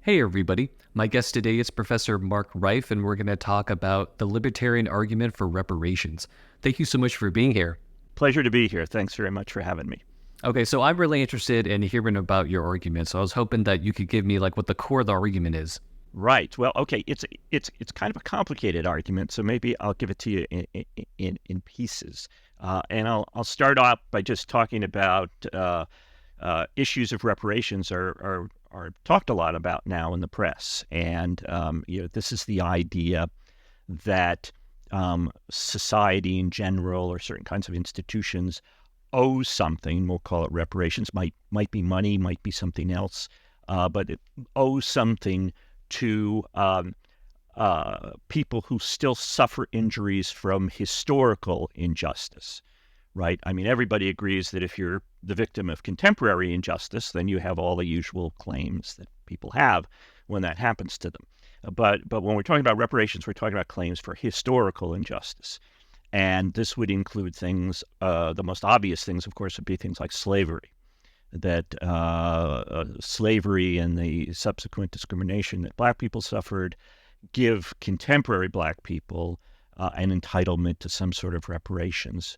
Hey everybody, my guest today is Professor Mark Reiff, and we're going to talk about the libertarian argument for reparations. Thank you so much for being here. Pleasure to be here. Thanks very much for having me. Okay, so I'm really interested in hearing about your argument, so I was hoping that you could give me what the core of the argument is. Right. Well, okay. It's kind of a complicated argument, so maybe I'll give it to you in pieces. And I'll start off by just talking about issues of reparations are talked a lot about now in the press, and this is the idea that society in general or certain kinds of institutions owe something. We'll call it reparations. Might be money, might be something else, but it owes something to people who still suffer injuries from historical injustice, right? I mean, everybody agrees that if you're the victim of contemporary injustice, then you have all the usual claims that people have when that happens to them. But when we're talking about reparations, we're talking about claims for historical injustice. And this would include things, the most obvious things, of course, would be things like slavery. That slavery and the subsequent discrimination that Black people suffered give contemporary Black people an entitlement to some sort of reparations.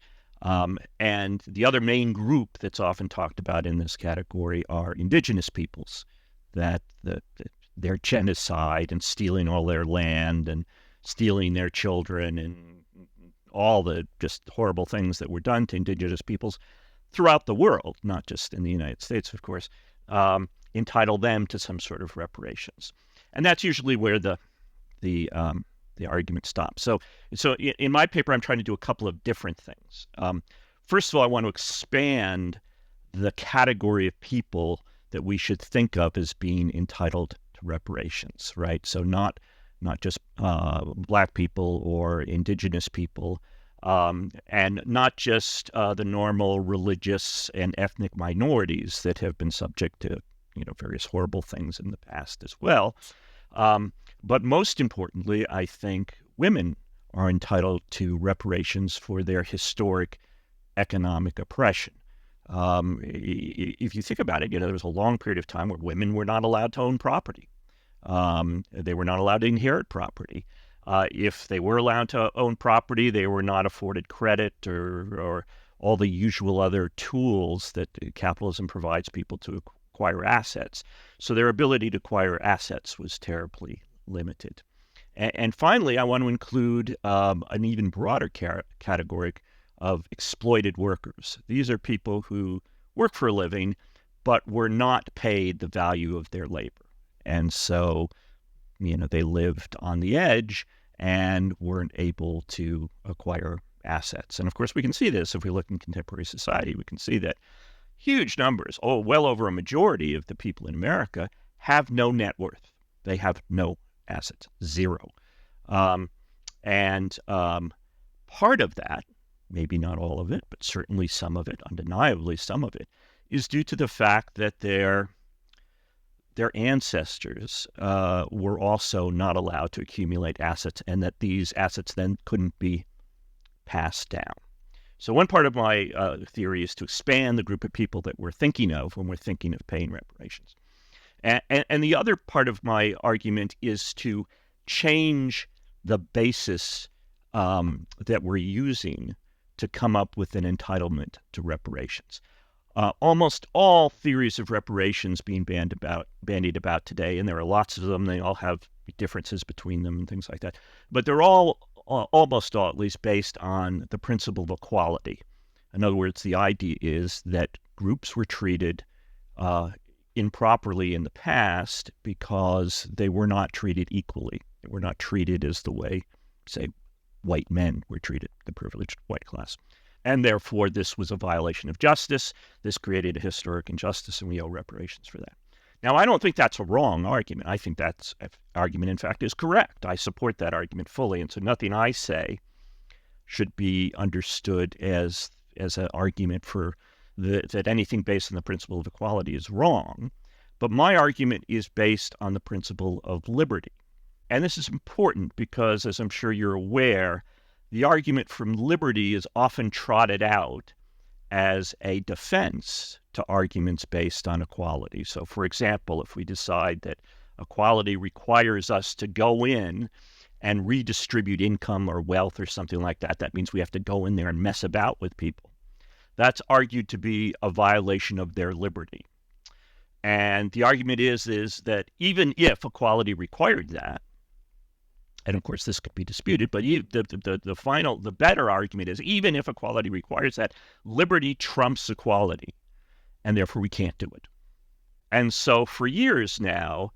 And the other main group that's often talked about in this category are indigenous peoples, that their genocide and stealing all their land and stealing their children and all the just horrible things that were done to indigenous peoples throughout the world, not just in the United States, of course, entitle them to some sort of reparations. And that's usually where the argument stops. So in my paper, I'm trying to do a couple of different things. First of all, I want to expand the category of people that we should think of as being entitled to reparations, right? So not just Black people or indigenous people, and not just the normal religious and ethnic minorities that have been subject to various horrible things in the past as well. But most importantly, I think women are entitled to reparations for their historic economic oppression. If you think about it, there was a long period of time where women were not allowed to own property. They were not allowed to inherit property. If they were allowed to own property, they were not afforded credit or all the usual other tools that capitalism provides people to acquire assets. So their ability to acquire assets was terribly limited. And finally, I want to include an even broader category of exploited workers. These are people who work for a living, but were not paid the value of their labor. And so, they lived on the edge and weren't able to acquire assets. And of course, we can see this if we look in contemporary society. We can see that huge numbers, well over a majority of the people in America have no net worth. They have no assets, zero. And part of that, maybe not all of it, but certainly some of it, undeniably some of it, is due to the fact that their ancestors were also not allowed to accumulate assets, and that these assets then couldn't be passed down. So one part of my theory is to expand the group of people that we're thinking of when we're thinking of paying reparations. And the other part of my argument is to change the basis that we're using to come up with an entitlement to reparations. Almost all theories of reparations being bandied about today, and there are lots of them, they all have differences between them and things like that, but they're almost all at least based on the principle of equality. In other words, the idea is that groups were treated improperly in the past because they were not treated equally. They were not treated as the way, say, white men were treated, the privileged white class. And therefore, this was a violation of justice. This created a historic injustice, and we owe reparations for that. Now, I don't think that's a wrong argument. I think that argument, in fact, is correct. I support that argument fully, and so nothing I say should be understood as an argument for that anything based on the principle of equality is wrong. But my argument is based on the principle of liberty. And this is important because, as I'm sure you're aware, the argument from liberty is often trotted out as a defense to arguments based on equality. So, for example, if we decide that Equality requires us to go in and redistribute income or wealth or something like that. That means we have to go in there and mess about with people. That's argued to be a violation of their liberty. And the argument is that even if equality required that, and of course this could be disputed, but the better argument is even if equality requires that, liberty trumps equality, and therefore we can't do it. And so for years now,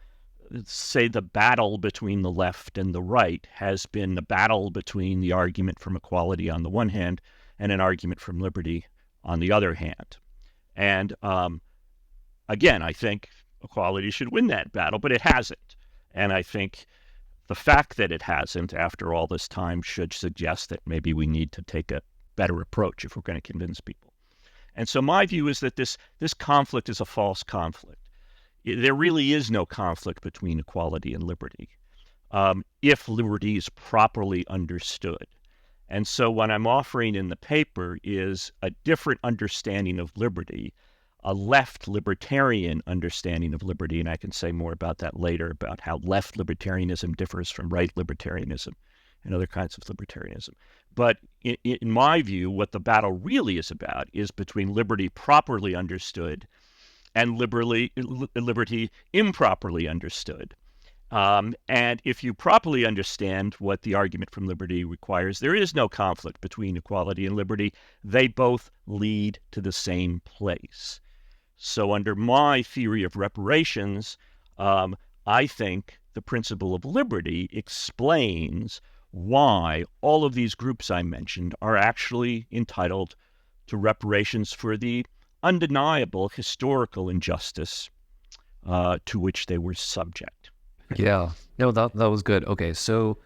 say the battle between the left and the right has been a battle between the argument from equality on the one hand and an argument from liberty on the other hand. And again, I think equality should win that battle, but it hasn't. And I think the fact that it hasn't after all this time should suggest that maybe we need to take a better approach if we're going to convince people. And so my view is that this conflict is a false conflict. There really is no conflict between equality and liberty if liberty is properly understood. And so what I'm offering in the paper is a different understanding of liberty, a left libertarian understanding of liberty, and I can say more about that later, about how left libertarianism differs from right libertarianism and other kinds of libertarianism. But in my view, what the battle really is about is between liberty properly understood and liberty improperly understood. And if you properly understand what the argument from liberty requires, there is no conflict between equality and liberty. They both lead to the same place. So under my theory of reparations, I think the principle of liberty explains why all of these groups I mentioned are actually entitled to reparations for the undeniable historical injustice to which they were subject. Yeah, no, that was good. Okay, so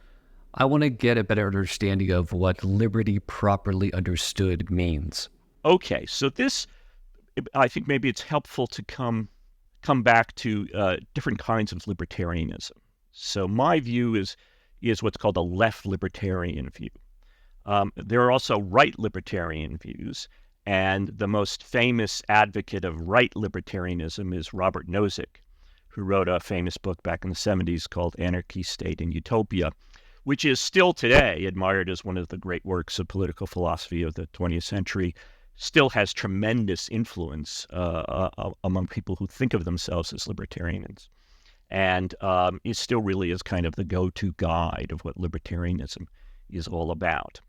I want to get a better understanding of what liberty properly understood means. Okay, so this, I think maybe it's helpful to come back to different kinds of libertarianism. So my view is what's called a left libertarian view. There are also right libertarian views, and the most famous advocate of right libertarianism is Robert Nozick, who wrote a famous book back in the 70s called Anarchy, State, and Utopia, which is still today admired as one of the great works of political philosophy of the 20th century, still has tremendous influence among people who think of themselves as libertarians, and it still really is kind of the go-to guide of what libertarianism is all about.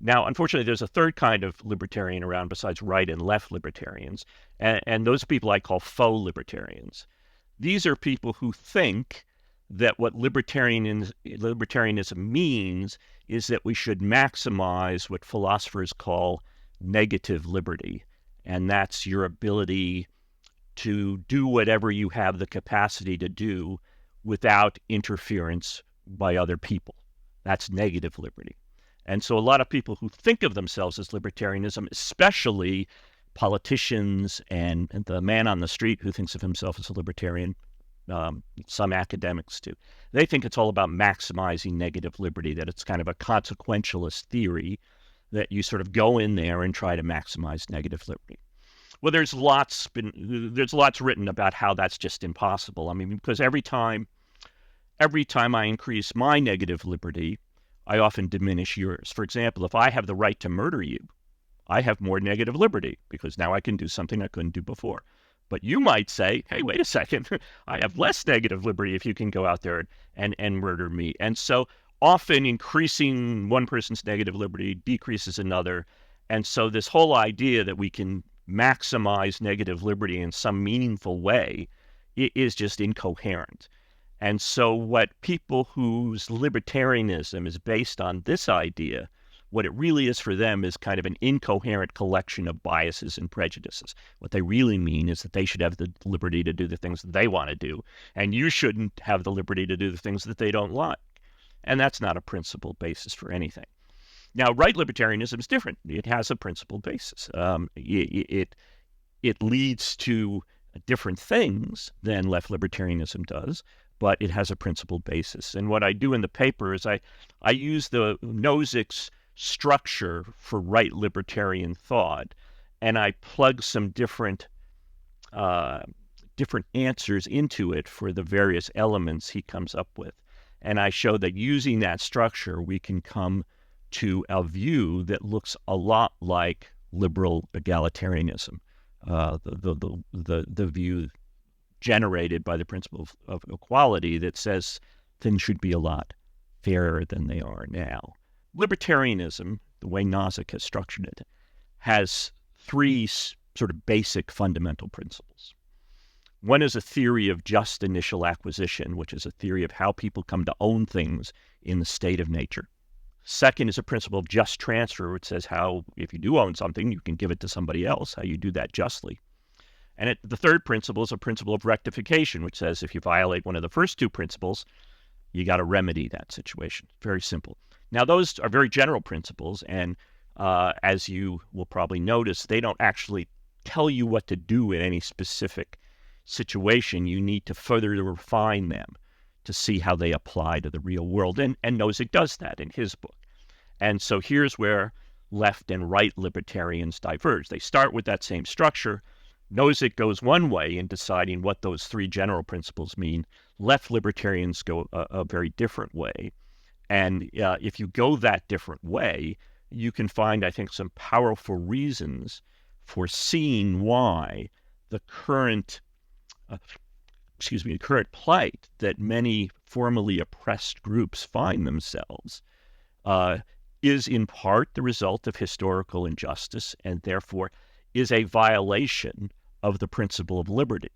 Now, unfortunately, there's a third kind of libertarian around besides right and left libertarians, and those people I call faux libertarians. These are people who think that what libertarianism means is that we should maximize what philosophers call negative liberty, and that's your ability to do whatever you have the capacity to do without interference by other people. That's negative liberty. And so a lot of people who think of themselves as libertarianism, especially politicians and the man on the street who thinks of himself as a libertarian, some academics too, they think it's all about maximizing negative liberty, that it's kind of a consequentialist theory that you sort of go in there and try to maximize negative liberty. Well, there's lots written about how that's just impossible. I mean, because every time I increase my negative liberty, I often diminish yours. For example, if I have the right to murder you, I have more negative liberty because now I can do something I couldn't do before. But you might say, hey, wait a second, I have less negative liberty if you can go out there and murder me. And so often increasing one person's negative liberty decreases another. And so this whole idea that we can maximize negative liberty in some meaningful way is just incoherent. And so what people whose libertarianism is based on this idea, what it really is for them is kind of an incoherent collection of biases and prejudices. What they really mean is that they should have the liberty to do the things that they want to do, and you shouldn't have the liberty to do the things that they don't like. And that's not a principled basis for anything. Now, right libertarianism is different. It has a principled basis. It leads to different things than left libertarianism does, but it has a principled basis. And what I do in the paper is I use the Nozick's structure for right libertarian thought, and I plug some different different answers into it for the various elements he comes up with. And I show that using that structure, we can come to a view that looks a lot like liberal egalitarianism, the view generated by the principle of equality that says things should be a lot fairer than they are now. Libertarianism, the way Nozick has structured it, has three sort of basic fundamental principles. One is a theory of just initial acquisition, which is a theory of how people come to own things in the state of nature. Second is a principle of just transfer, which says how, if you do own something, you can give it to somebody else, how you do that justly. And the third principle is a principle of rectification, which says if you violate one of the first two principles, you got to remedy that situation. Very simple. Now, those are very general principles, and as you will probably notice, they don't actually tell you what to do in any specific situation. You need to further refine them to see how they apply to the real world. And Nozick does that in his book. And so here's where left and right libertarians diverge. They start with that same structure. Nozick goes one way in deciding what those three general principles mean. Left libertarians go a very different way. And if you go that different way, you can find, I think, some powerful reasons for seeing why the current plight that many formerly oppressed groups find themselves is in part the result of historical injustice, and therefore is a violation of the principle of liberty,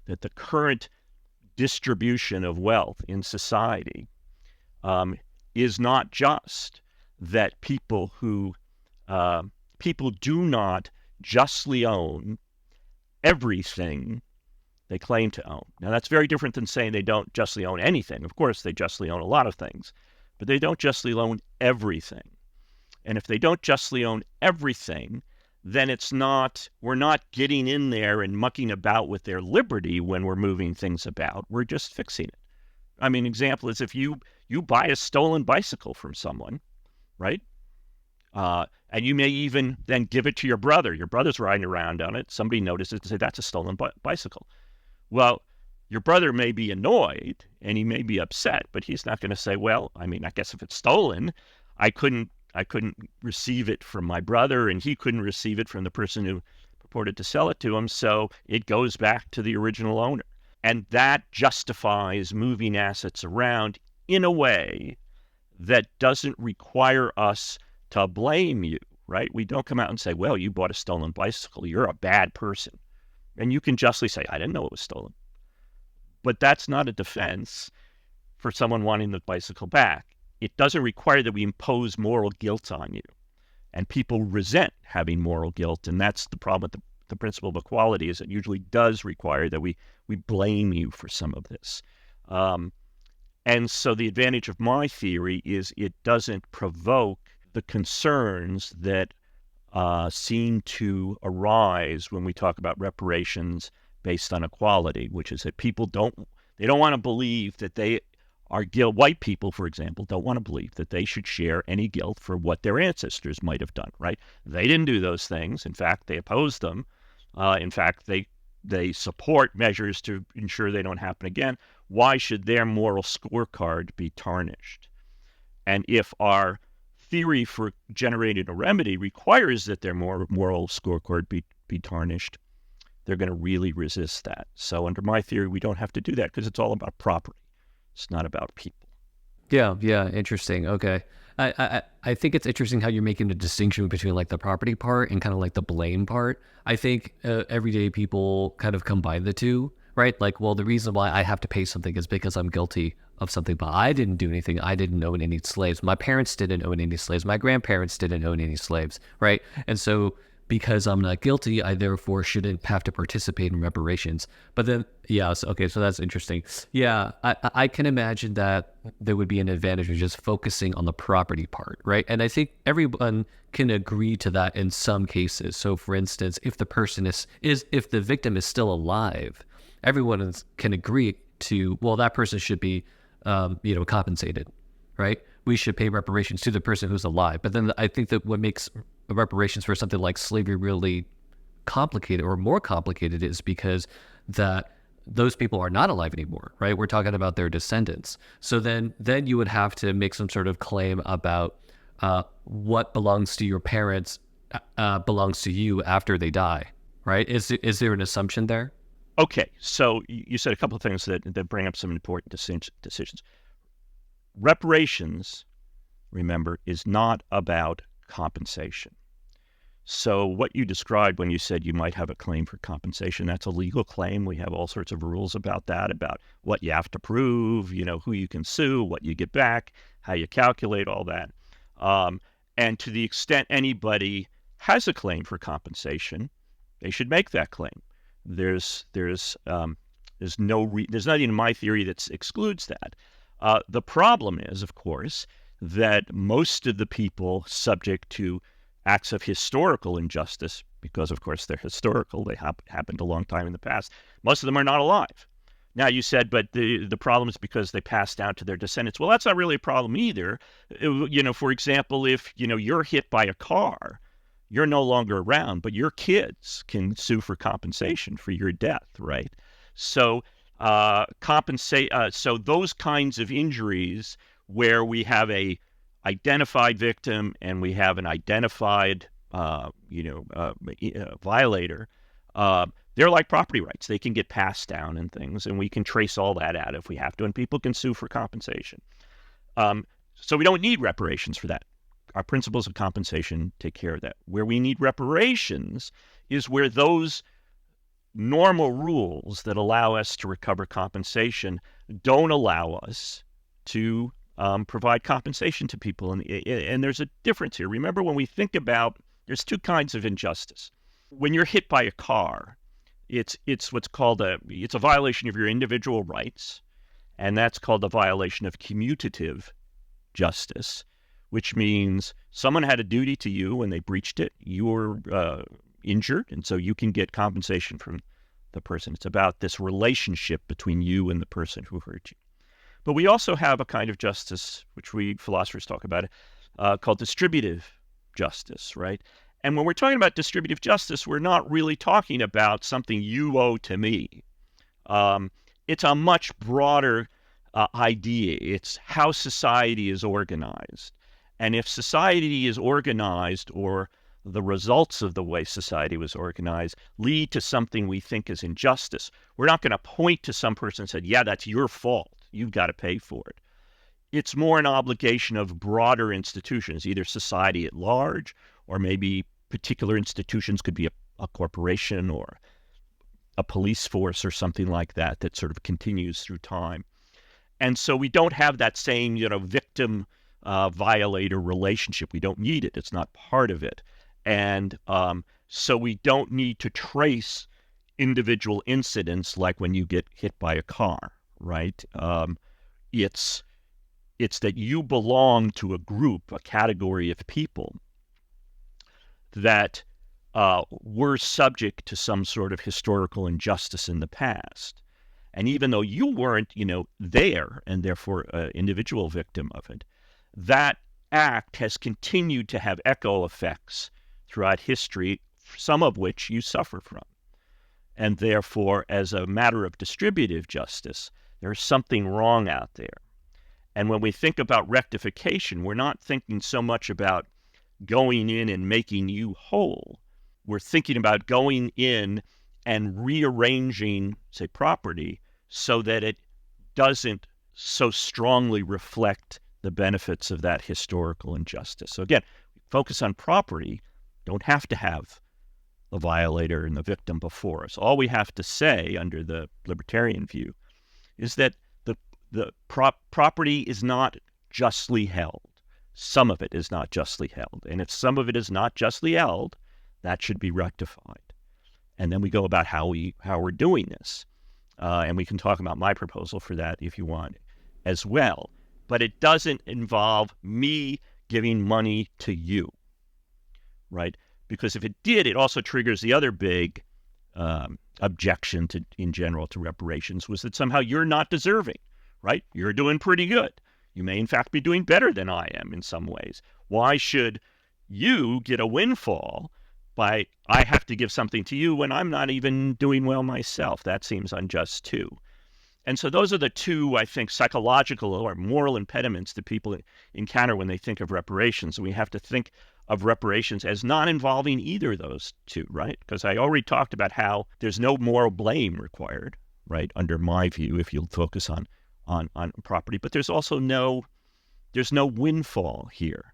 that the current distribution of wealth in society is not just, that people do not justly own everything they claim to own. Now, that's very different than saying they don't justly own anything. Of course, they justly own a lot of things, but they don't justly own everything. And if they don't justly own everything, then we're not getting in there and mucking about with their liberty when we're moving things about. We're just fixing it. I mean, example is if you buy a stolen bicycle from someone, right? And you may even then give it to your brother. Your brother's riding around on it. Somebody notices and say, that's a stolen bicycle. Well, your brother may be annoyed and he may be upset, but he's not going to say, well, I mean, I guess if it's stolen, I couldn't receive it from my brother, and he couldn't receive it from the person who purported to sell it to him, so it goes back to the original owner. And that justifies moving assets around in a way that doesn't require us to blame you, right? We don't come out and say, well, you bought a stolen bicycle, you're a bad person. And you can justly say, I didn't know it was stolen. But that's not a defense for someone wanting the bicycle back. It doesn't require that we impose moral guilt on you. And people resent having moral guilt. And that's the problem with the principle of equality, is it usually does require that we blame you for some of this. And so the advantage of my theory is it doesn't provoke the concerns that seem to arise when we talk about reparations based on equality, which is that people don't want to believe that they are guilt. White people, for example, don't want to believe that they should share any guilt for what their ancestors might have done, right? They didn't do those things. In fact, they oppose them. In fact, they support measures to ensure they don't happen again. Why should their moral scorecard be tarnished? And if our theory for generating a remedy requires that their moral scorecard be tarnished, they're going to really resist that. So under my theory, we don't have to do that because it's all about property. It's not about people. Yeah, interesting. Okay. I think it's interesting how you're making a distinction between like the property part and kind of like the blame part. I think everyday people kind of combine the two, right? Like, well, the reason why I have to pay something is because I'm guilty of something, but I didn't do anything. I didn't own any slaves. My parents didn't own any slaves. My grandparents didn't own any slaves, right? And so because I'm not guilty, I therefore shouldn't have to participate in reparations. But then, okay, so that's interesting. Yeah, I can imagine that there would be an advantage of just focusing on the property part, right? And I think everyone can agree to that in some cases. So for instance, if the person if the victim is still alive, everyone can agree to, well, that person should be, compensated, right? We should pay reparations to the person who's alive. But then I think that what makes reparations for something like slavery really complicated or more complicated is because that those people are not alive anymore, right? We're talking about their descendants. So then you would have to make some sort of claim about what belongs to your parents belongs to you after they die, right? Is there an assumption there? Okay, so you said a couple of things that bring up some important decisions. Reparations, remember, is not about compensation. So what you described when you said you might have a claim for compensation, that's a legal claim. We have all sorts of rules about that, about what you have to prove, who you can sue, what you get back, how you calculate all that. And to the extent anybody has a claim for compensation, they should make that claim. There's nothing in my theory that excludes that. The problem is, of course, that most of the people subject to acts of historical injustice, because of course they're historical, they happened a long time in the past, most of them are not alive. Now you said, but the problem is because they passed down to their descendants. Well, that's not really a problem either. For example, if you're hit by a car, you're no longer around, but your kids can sue for compensation for your death, right? So so those kinds of injuries where we have a identified victim and we have an identified violator, they're like property rights. They can get passed down and things, and we can trace all that out if we have to, and people can sue for compensation. So we don't need reparations for that. Our principles of compensation take care of that. Where we need reparations is where those normal rules that allow us to recover compensation don't allow us to provide compensation to people. And there's a difference here. Remember, when we think about, there's two kinds of injustice. When you're hit by a car, it's what's called it's a violation of your individual rights, and that's called a violation of commutative justice, which means someone had a duty to you and they breached it. You were injured, and so you can get compensation from the person. It's about this relationship between you and the person who hurt you. But we also have a kind of justice, which we philosophers talk about, called distributive justice, right? And when we're talking about distributive justice, we're not really talking about something you owe to me. It's a much broader idea. It's how society is organized. And if society is organized, or the results of the way society was organized lead to something we think is injustice, we're not going to point to some person and say, yeah, that's your fault. You've got to pay for it. It's more an obligation of broader institutions, either society at large, or maybe particular institutions, could be a corporation or a police force or something like that, that sort of continues through time. And so we don't have that same, victim violator relationship. We don't need it. It's not part of it. And so we don't need to trace individual incidents like when you get hit by a car, right? It's that you belong to a group, a category of people that were subject to some sort of historical injustice in the past. And even though you weren't, there, and therefore an individual victim of it, that act has continued to have echo effects throughout history, some of which you suffer from. And therefore, as a matter of distributive justice, there's something wrong out there. And when we think about rectification, we're not thinking so much about going in and making you whole. We're thinking about going in and rearranging, say, property so that it doesn't so strongly reflect the benefits of that historical injustice. So again, focus on property, don't have to have the violator and the victim before us. All we have to say under the libertarian view is that the property is not justly held. Some of it is not justly held. And if some of it is not justly held, that should be rectified. And then we go about how we're doing this. And we can talk about my proposal for that if you want as well. But it doesn't involve me giving money to you, right? Because if it did, it also triggers the other big objection in general to reparations, was that somehow you're not deserving, right? You're doing pretty good. You may in fact be doing better than I am in some ways. Why should you get a windfall, by I have to give something to you when I'm not even doing well myself. That seems unjust too. And so those are the two, I think, psychological or moral impediments that people encounter when they think of reparations. And we have to think of reparations as not involving either of those two, right? Because I already talked about how there's no moral blame required, right, under my view, if you'll focus on property. But there's also there's no windfall here,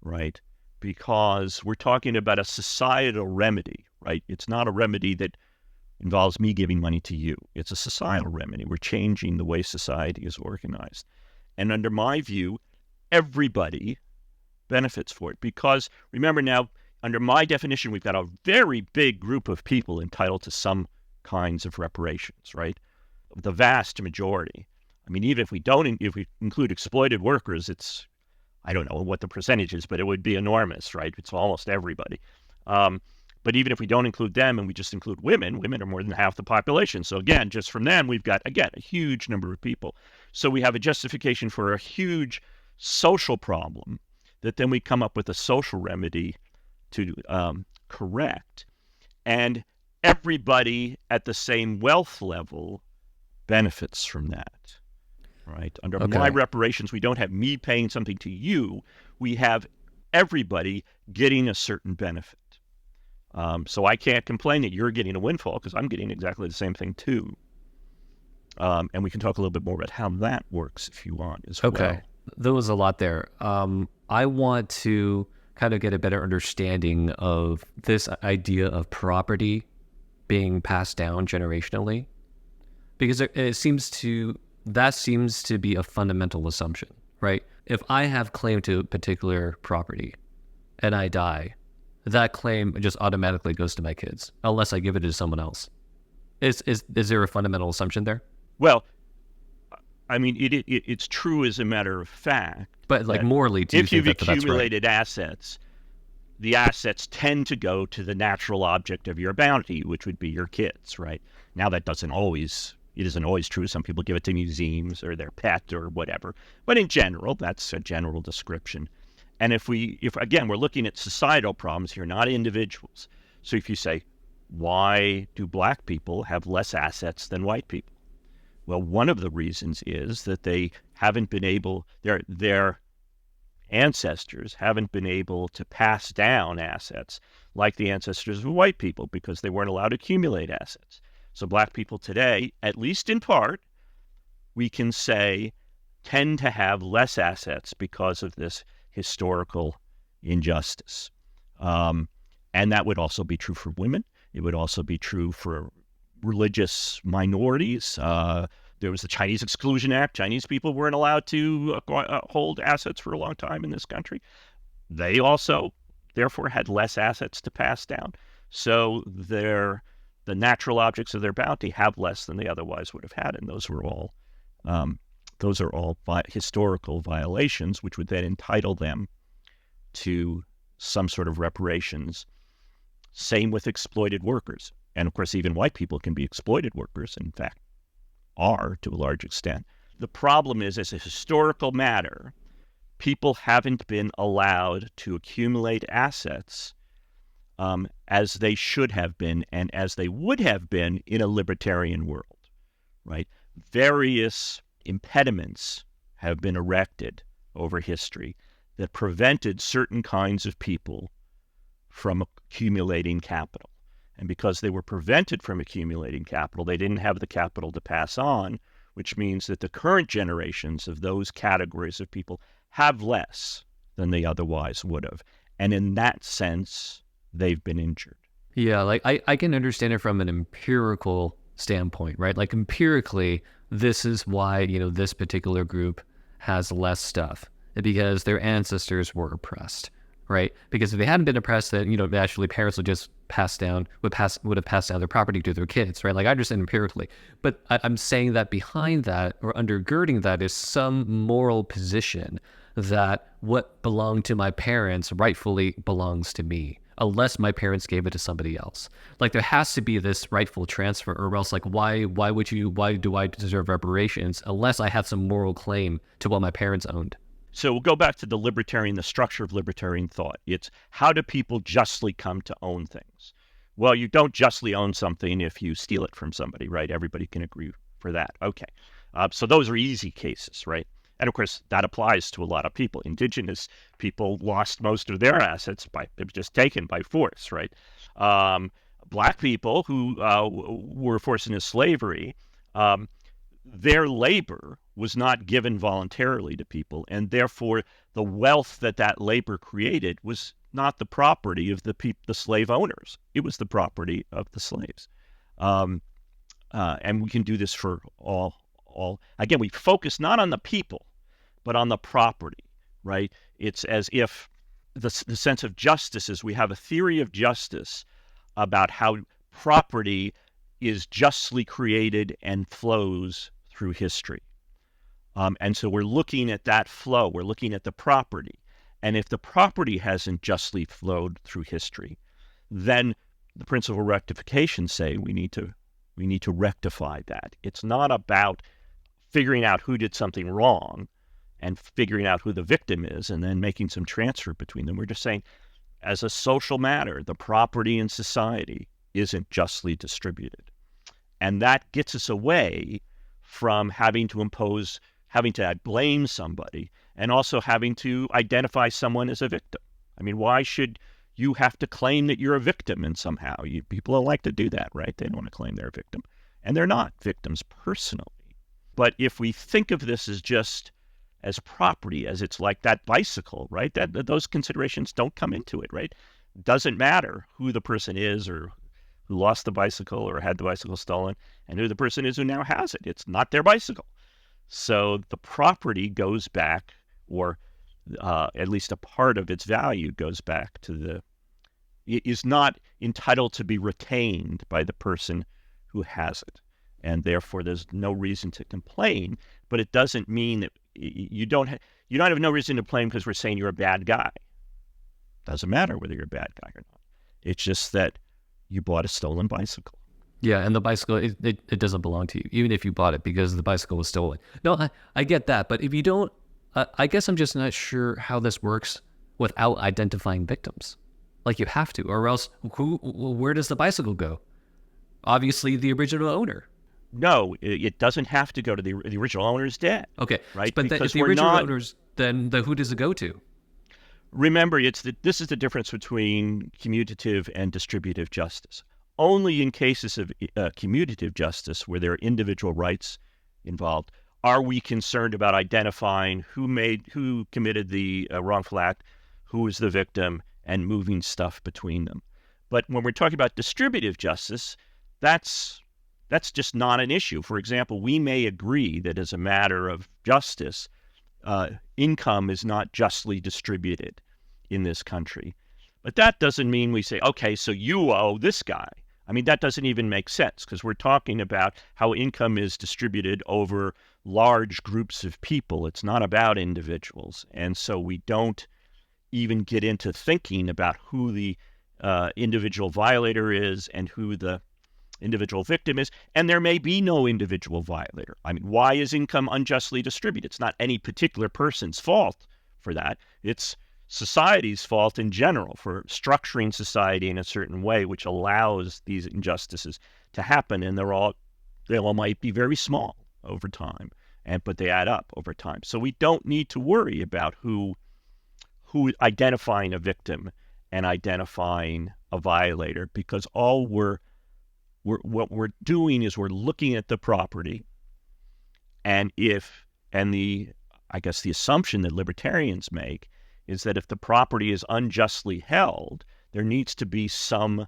right? Because we're talking about a societal remedy, right? It's not a remedy that involves me giving money to you. It's a societal remedy. We're changing the way society is organized. And under my view, everybody benefits for it. Because remember now, under my definition, we've got a very big group of people entitled to some kinds of reparations, right? The vast majority. I mean, even if we include exploited workers, I don't know what the percentage is, but it would be enormous, right? It's almost everybody. But even if we don't include them and we just include women are more than half the population. So again, just from them, we've got, again, a huge number of people. So we have a justification for a huge social problem that then we come up with a social remedy to correct. And everybody at the same wealth level benefits from that, right? Under my reparations, we don't have me paying something to you. We have everybody getting a certain benefit. So I can't complain that you're getting a windfall because I'm getting exactly the same thing too. And we can talk a little bit more about how that works if you want as well. There was a lot there. I want to kind of get a better understanding of this idea of property being passed down generationally, because that seems to be a fundamental assumption, right? If I have claim to a particular property and I die, that claim just automatically goes to my kids unless I give it to someone else. Is there a fundamental assumption there? Well, I mean, it's true as a matter of fact. But like morally, do you if think you've that's right? accumulated assets, the assets tend to go to the natural object of your bounty, which would be your kids, right? Now that isn't always true. Some people give it to museums or their pet or whatever. But in general, that's a general description. And if again, we're looking at societal problems here, not individuals. So if you say, why do black people have less assets than white people? Well, one of the reasons is that they haven't been able, their ancestors haven't been able to pass down assets like the ancestors of white people because they weren't allowed to accumulate assets. So black people today, at least in part, we can say, tend to have less assets because of this historical injustice. And that would also be true for women. It would also be true for religious minorities. There was the Chinese Exclusion Act. Chinese people weren't allowed to hold assets for a long time in this country. They also, therefore, had less assets to pass down. So the natural objects of their bounty have less than they otherwise would have had. And those are all historical violations, which would then entitle them to some sort of reparations. Same with exploited workers. And of course, even white people can be exploited workers, in fact, are to a large extent. The problem is, as a historical matter, people haven't been allowed to accumulate assets as they should have been and as they would have been in a libertarian world, right? Various impediments have been erected over history that prevented certain kinds of people from accumulating capital. And because they were prevented from accumulating capital, they didn't have the capital to pass on, which means that the current generations of those categories of people have less than they otherwise would have. And in that sense, they've been injured. Yeah, like I can understand it from an empirical standpoint, right? Like empirically, this is why, this particular group has less stuff, because their ancestors were oppressed, right? Because if they hadn't been oppressed, then, actually parents would just would have passed down their property to their kids, right? Like I understand empirically, but I'm saying that behind that or undergirding that is some moral position that what belonged to my parents rightfully belongs to me, unless my parents gave it to somebody else. Like there has to be this rightful transfer, or else like why do I deserve reparations unless I have some moral claim to what my parents owned? So we'll go back to the structure of libertarian thought. It's how do people justly come to own things? Well, you don't justly own something if you steal it from somebody, right? Everybody can agree for that. Okay. So those are easy cases, right? And of course, that applies to a lot of people. Indigenous people lost most of their assets they were just taken by force, right? Black people who were forced into slavery, their labor was not given voluntarily to people, and therefore the wealth that labor created was not the property of the slave owners. It was the property of the slaves. And we can do this for all. Again, we focus not on the people, but on the property, right? It's as if the sense of justice is we have a theory of justice about how property is justly created and flows through history. And so we're looking at that flow. We're looking at the property. And if the property hasn't justly flowed through history, then the principle of rectification say we need to rectify that. It's not about figuring out who did something wrong and figuring out who the victim is and then making some transfer between them. We're just saying, as a social matter, the property in society isn't justly distributed. And that gets us away from having to blame somebody and also having to identify someone as a victim. I mean, why should you have to claim that you're a victim and somehow? People don't like to do that, right? They don't want to claim they're a victim. And they're not victims personally. But if we think of this as just as property, as it's like that bicycle, right? That those considerations don't come into it, right? Doesn't matter who the person is or who lost the bicycle or had the bicycle stolen and who the person is who now has it. It's not their bicycle. So the property goes back, or at least a part of its value goes back to is not entitled to be retained by the person who has it. And therefore, there's no reason to complain. But it doesn't mean that you don't have no reason to complain because we're saying you're a bad guy. Doesn't matter whether you're a bad guy or not. It's just that you bought a stolen bicycle. Yeah, and the bicycle, it doesn't belong to you, even if you bought it because the bicycle was stolen. No, I get that. But if you don't, I guess I'm just not sure how this works without identifying victims. Like you have to, or else where does the bicycle go? Obviously, the original owner. No, it doesn't have to go to the original owner is dead. Okay, right? But if the original owners, then who does it go to? Remember, this is the difference between commutative and distributive justice. Only in cases of commutative justice, where there are individual rights involved, are we concerned about identifying who committed the wrongful act, who is the victim, and moving stuff between them. But when we're talking about distributive justice, that's just not an issue. For example, we may agree that as a matter of justice, income is not justly distributed in this country. But that doesn't mean we say, okay, so you owe this guy. I mean, that doesn't even make sense because we're talking about how income is distributed over large groups of people. It's not about individuals. And so we don't even get into thinking about who the individual violator is and who the individual victim is. And there may be no individual violator. I mean, why is income unjustly distributed? It's not any particular person's fault for that. It's society's fault in general for structuring society in a certain way which allows these injustices to happen, and they all might be very small over time, but they add up over time. So we don't need to worry about who identifying a victim and identifying a violator, because what we're doing is we're looking at the property, and the assumption that libertarians make is that if the property is unjustly held, there needs to be some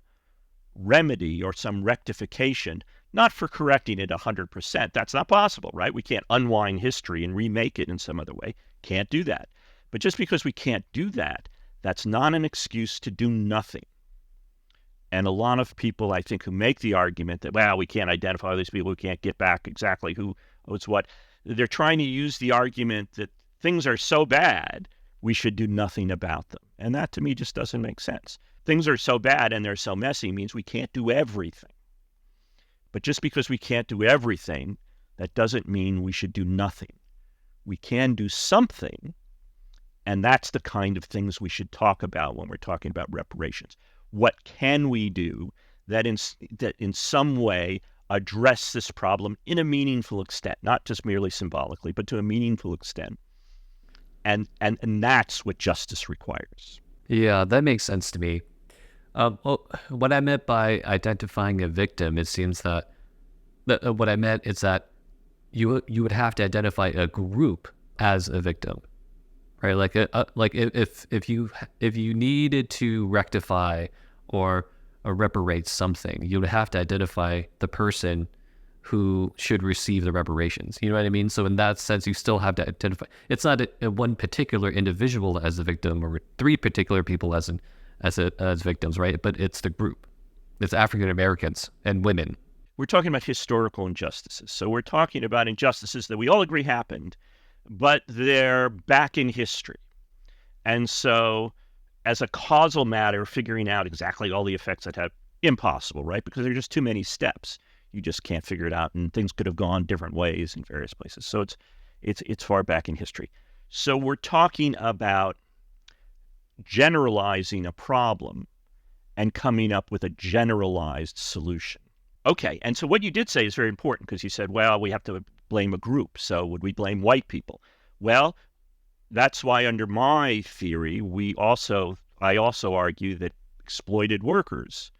remedy or some rectification, not for correcting it 100%. That's not possible, right? We can't unwind history and remake it in some other way. Can't do that. But just because we can't do that, that's not an excuse to do nothing. And a lot of people, I think, who make the argument that, well, we can't identify these people, we can't get back exactly who owes what, they're trying to use the argument that things are so bad, we should do nothing about them. And that, to me, just doesn't make sense. Things are so bad and they're so messy means we can't do everything. But just because we can't do everything, that doesn't mean we should do nothing. We can do something, And that's the kind of things we should talk about when we're talking about reparations. What can we do that in some way address this problem in a meaningful extent, not just merely symbolically, but to a meaningful extent? And that's what justice requires. Yeah, that makes sense to me. Well, what I meant by identifying a victim, it seems that what I meant is that you would have to identify a group as a victim, right? Like if you needed to rectify or reparate something, you would have to identify the person who should receive the reparations. You know what I mean? So in that sense, you still have to identify. It's not a one particular individual as a victim or three particular people as victims, right? But it's the group. It's African Americans and women. We're talking about historical injustices. So we're talking about injustices that we all agree happened, but they're back in history. And so as a causal matter, figuring out exactly all the effects that have, impossible, right? Because there are just too many steps. You just can't figure it out, and things could have gone different ways in various places. So it's far back in history. So we're talking about generalizing a problem and coming up with a generalized solution. Okay, and so what you did say is very important, because you said, well, we have to blame a group. So would we blame white people? Well, that's why under my theory, I also argue that exploited workers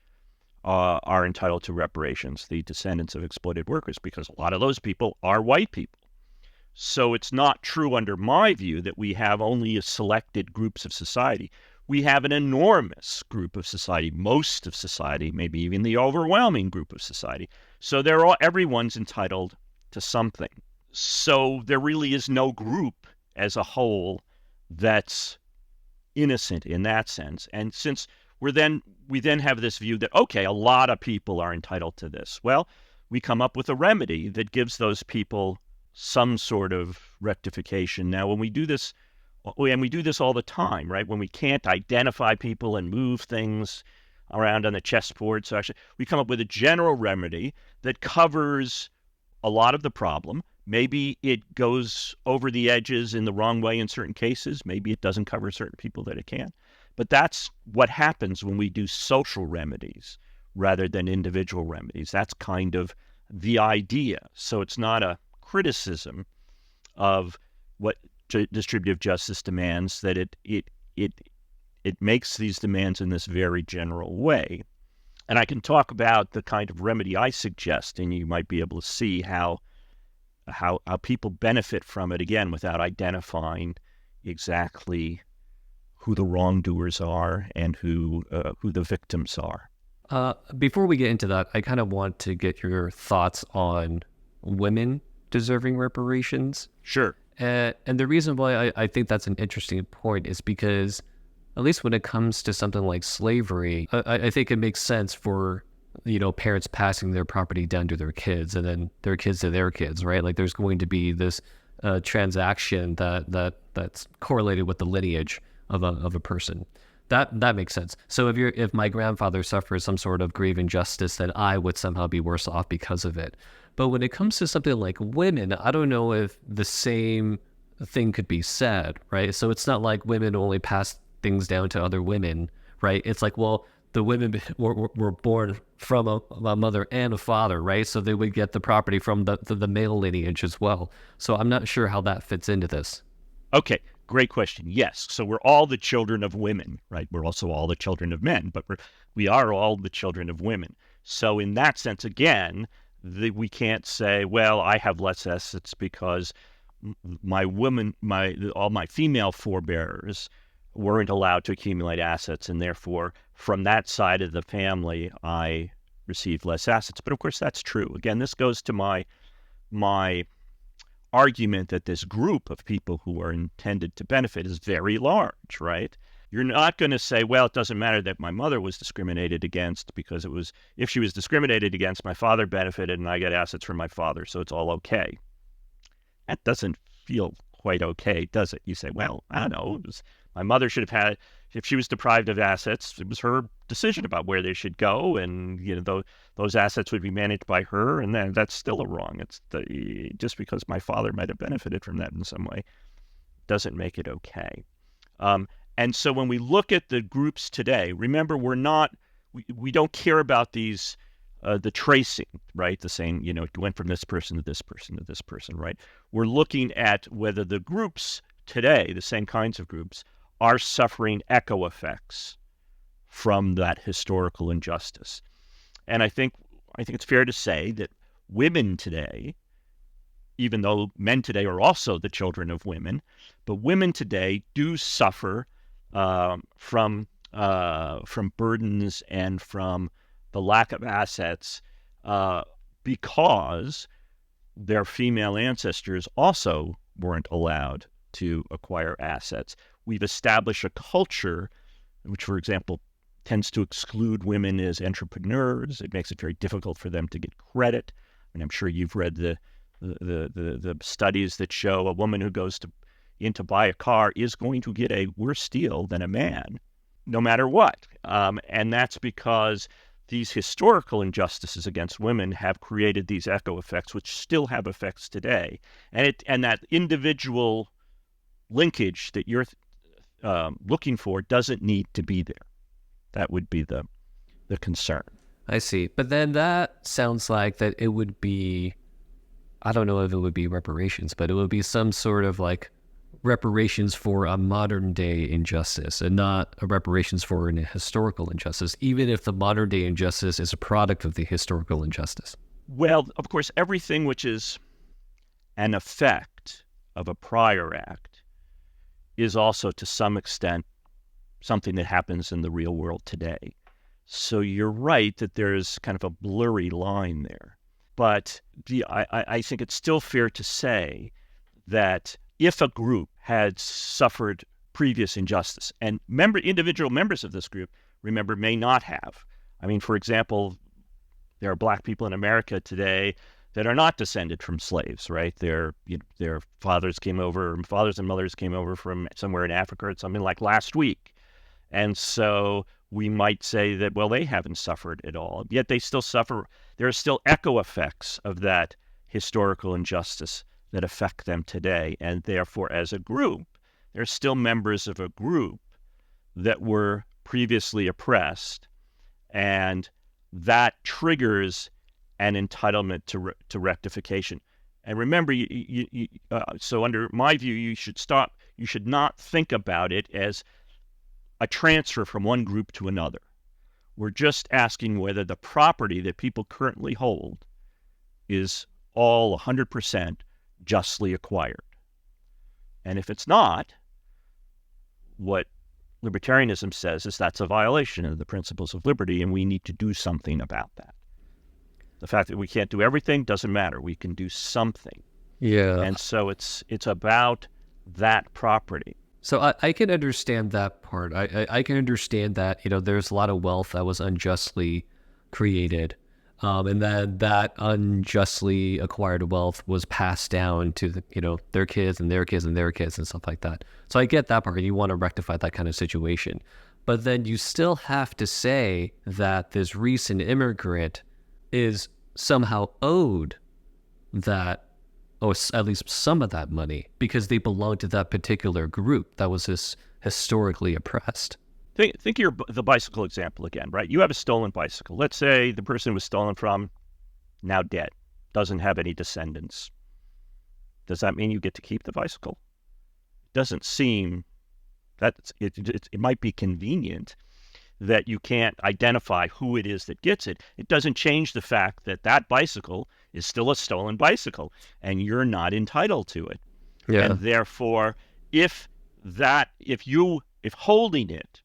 are entitled to reparations, the descendants of exploited workers, because a lot of those people are white people. So it's not true under my view that we have only a selected groups of society. We have an enormous group of society, most of society, maybe even the overwhelming group of society. So everyone's entitled to something. So there really is no group as a whole that's innocent in that sense. And since we then have this view that, okay, a lot of people are entitled to this. Well, we come up with a remedy that gives those people some sort of rectification. Now, when we do this, and we do this all the time, right? When we can't identify people and move things around on the chessboard. So actually, we come up with a general remedy that covers a lot of the problem. Maybe it goes over the edges in the wrong way in certain cases. Maybe it doesn't cover certain people that it can. But that's what happens when we do social remedies rather than individual remedies. That's kind of the idea. So it's not a criticism of what distributive justice demands, that it makes these demands in this very general way. And I can talk about the kind of remedy I suggest, and you might be able to see how people benefit from it, again, without identifying exactly who the wrongdoers are and who the victims are. Before we get into that, I kind of want to get your thoughts on women deserving reparations. Sure. And the reason why I think that's an interesting point is because, at least when it comes to something like slavery, I think it makes sense for, parents passing their property down to their kids and then their kids to their kids, right? Like there's going to be this transaction that's correlated with the lineage of a person. That makes sense. So if my grandfather suffers some sort of grave injustice, then I would somehow be worse off because of it. But when it comes to something like women, I don't know if the same thing could be said, right? So it's not like women only pass things down to other women, right? It's like, well, the women were born from a mother and a father, right? So they would get the property from the male lineage as well. So I'm not sure how that fits into this. Okay, great question. Yes, so we're all the children of women, right? We're also all the children of men, but we are all the children of women. So in that sense, again, we can't say, well, I have less assets because all my female forebears weren't allowed to accumulate assets, and therefore, from that side of the family, I received less assets. But of course, that's true. Again, this goes to my argument that this group of people who are intended to benefit is very large, right? You're not going to say, well, it doesn't matter that my mother was discriminated against, because if she was discriminated against, my father benefited and I get assets from my father, so it's all okay. That doesn't feel quite okay, does it? You say, well, I don't know, my mother should have had, if she was deprived of assets, it was her decision about where they should go, and those assets would be managed by her, and then that's still a wrong. It's just because my father might have benefited from that in some way doesn't make it okay. And so when we look at the groups today, remember, we don't care about these, the tracing, right? The same, it went from this person to this person to this person, right? We're looking at whether the groups today, the same kinds of groups, are suffering echo effects from that historical injustice. And I think it's fair to say that women today, even though men today are also the children of women, but women today do suffer from burdens and from the lack of assets because their female ancestors also weren't allowed to acquire assets. We've established a culture which, for example, tends to exclude women as entrepreneurs. It makes it very difficult for them to get credit. And I'm sure you've read the studies that show a woman who goes in to buy a car is going to get a worse deal than a man, no matter what. And that's because these historical injustices against women have created these echo effects, which still have effects today. And that individual linkage that you're looking for doesn't need to be there. That would be the concern. I see. But then that sounds like that it would be, I don't know if it would be reparations, but it would be some sort of like reparations for a modern day injustice and not a reparations for an historical injustice, even if the modern day injustice is a product of the historical injustice. Well, of course, everything which is an effect of a prior act is also to some extent something that happens in the real world today. So you're right that there's kind of a blurry line there. But I think it's still fair to say that if a group had suffered previous injustice, and individual members of this group, remember, may not have. I mean, for example, there are Black people in America today that are not descended from slaves, right? Their fathers and mothers came over from somewhere in Africa or something like last week. And so we might say that, well, they haven't suffered at all. Yet they still suffer. There are still echo effects of that historical injustice that affect them today. And therefore, as a group, they're still members of a group that were previously oppressed. And that triggers an entitlement to rectification. And remember, so under my view, you should not think about it as a transfer from one group to another. We're just asking whether the property that people currently hold is all 100% justly acquired. And if it's not, what libertarianism says is that's a violation of the principles of liberty, and we need to do something about that. The fact that we can't do everything doesn't matter. We can do something. Yeah. And so it's about that property. So I can understand that part. I can understand that, there's a lot of wealth that was unjustly created. And then that unjustly acquired wealth was passed down to their kids and their kids and their kids and stuff like that. So I get that part. You want to rectify that kind of situation. But then you still have to say that this recent immigrant is somehow owed that, or at least some of that money, because they belong to that particular group that was historically oppressed. Think of the bicycle example again, right? You have a stolen bicycle. Let's say the person it was stolen from, now dead, doesn't have any descendants. Does that mean you get to keep the bicycle? It doesn't seem that it might be convenient that you can't identify who it is that gets it. It doesn't change the fact that that bicycle is still a stolen bicycle and you're not entitled to it. Yeah. And therefore, if holding it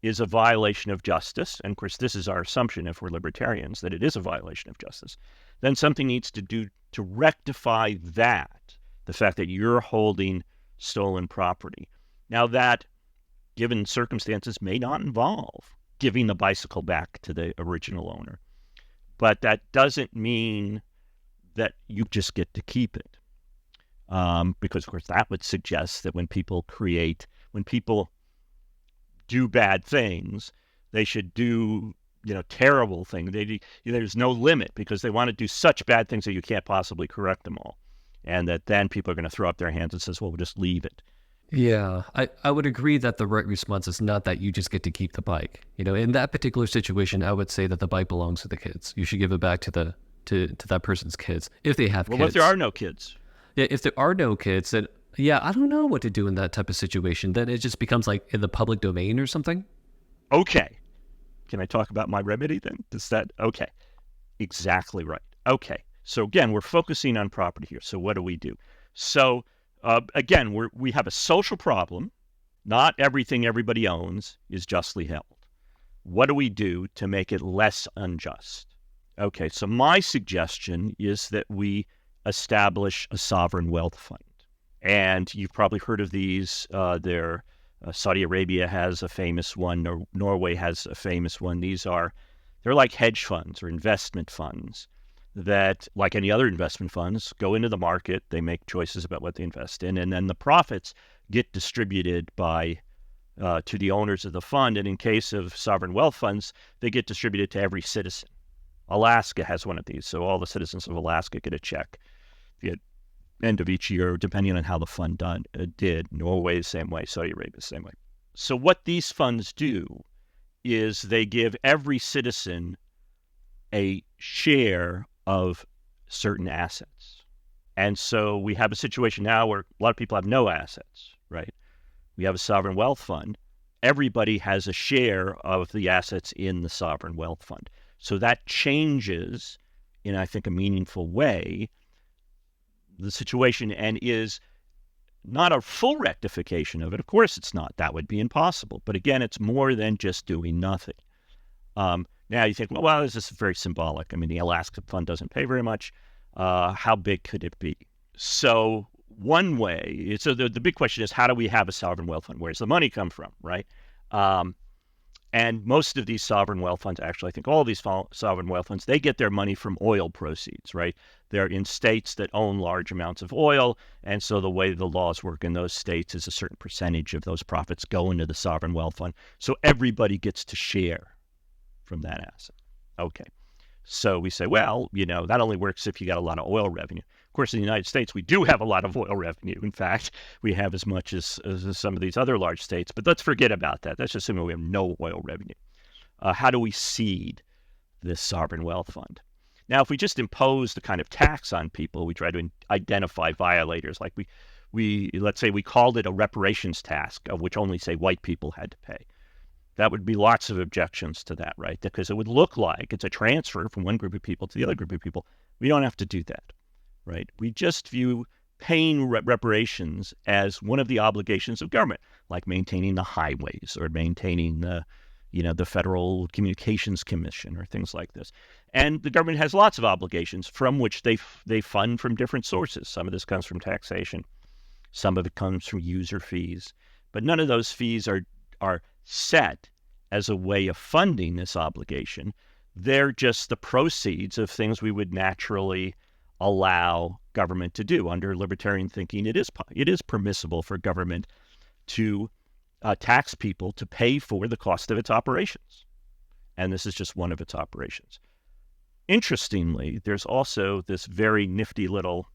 is a violation of justice, and of course this is our assumption if we're libertarians, that it is a violation of justice, then something needs to do to rectify that, the fact that you're holding stolen property. Now that, given circumstances, may not involve giving the bicycle back to the original owner. But that doesn't mean that you just get to keep it. Because, of course, that would suggest that when people do bad things, they should do, terrible things. There's no limit because they want to do such bad things that you can't possibly correct them all. And that then people are going to throw up their hands and says, well, we'll just leave it. Yeah, I would agree that the right response is not that you just get to keep the bike. In that particular situation, I would say that the bike belongs to the kids. You should give it back to to that person's kids if they have Well, what if there kids. are no kids? Yeah, if there are no kids, then yeah, I don't know what to do in that type of situation. Then it just becomes like in the public domain or something. Okay. Can I talk about my remedy then? Okay. Exactly right. Okay. So again, we're focusing on property here. So what do we do? So again, we have a social problem. Not everything everybody owns is justly held. What do we do to make it less unjust? Okay, so my suggestion is that we establish a sovereign wealth fund. And you've probably heard of these. Saudi Arabia has a famous one. Norway has a famous one. They're like hedge funds or investment funds that, like any other investment funds, go into the market. They make choices about what they invest in, and then the profits get distributed to the owners of the fund. And in case of sovereign wealth funds, they get distributed to every citizen. Alaska has one of these, so all the citizens of Alaska get a check at the end of each year, depending on how the fund did. Norway the same way, Saudi Arabia the same way. So what these funds do is they give every citizen a share of certain assets. And so we have a situation now where a lot of people have no assets, right? We have a sovereign wealth fund. Everybody has a share of the assets in the sovereign wealth fund. So that changes, in I think a meaningful way, the situation, and is not a full rectification of it. Of course it's not. That would be impossible. But again, it's more than just doing nothing. Now you think, well, this is very symbolic. I mean, the Alaska Fund doesn't pay very much. How big could it be? So one way, so the big question is, how do we have a sovereign wealth fund? Where's the money come from, right? And most of these sovereign wealth funds, actually, I think all of these sovereign wealth funds, they get their money from oil proceeds, right? They're in states that own large amounts of oil. And so the way the laws work in those states is a certain percentage of those profits go into the sovereign wealth fund. So everybody gets to share from that asset. Okay. So we say, well, that only works if you got a lot of oil revenue. Of course, in the United States, we do have a lot of oil revenue. In fact, we have as much as some of these other large states. But let's forget about that. Let's assume we have no oil revenue. How do we seed this sovereign wealth fund? Now, if we just impose the kind of tax on people, we try to identify violators. Like let's say we called it a reparations task, of which only, say, white people had to pay. That would be lots of objections to that, right? Because it would look like it's a transfer from one group of people to the other group of people. We don't have to do that, right? We just view paying reparations as one of the obligations of government, like maintaining the highways or maintaining the Federal Communications Commission or things like this. And the government has lots of obligations from which they fund from different sources. Some of this comes from taxation. Some of it comes from user fees. But none of those fees are set as a way of funding this obligation. They're just the proceeds of things we would naturally allow government to do. Under libertarian thinking, it is permissible for government to tax people to pay for the cost of its operations. And this is just one of its operations. Interestingly, there's also this very nifty little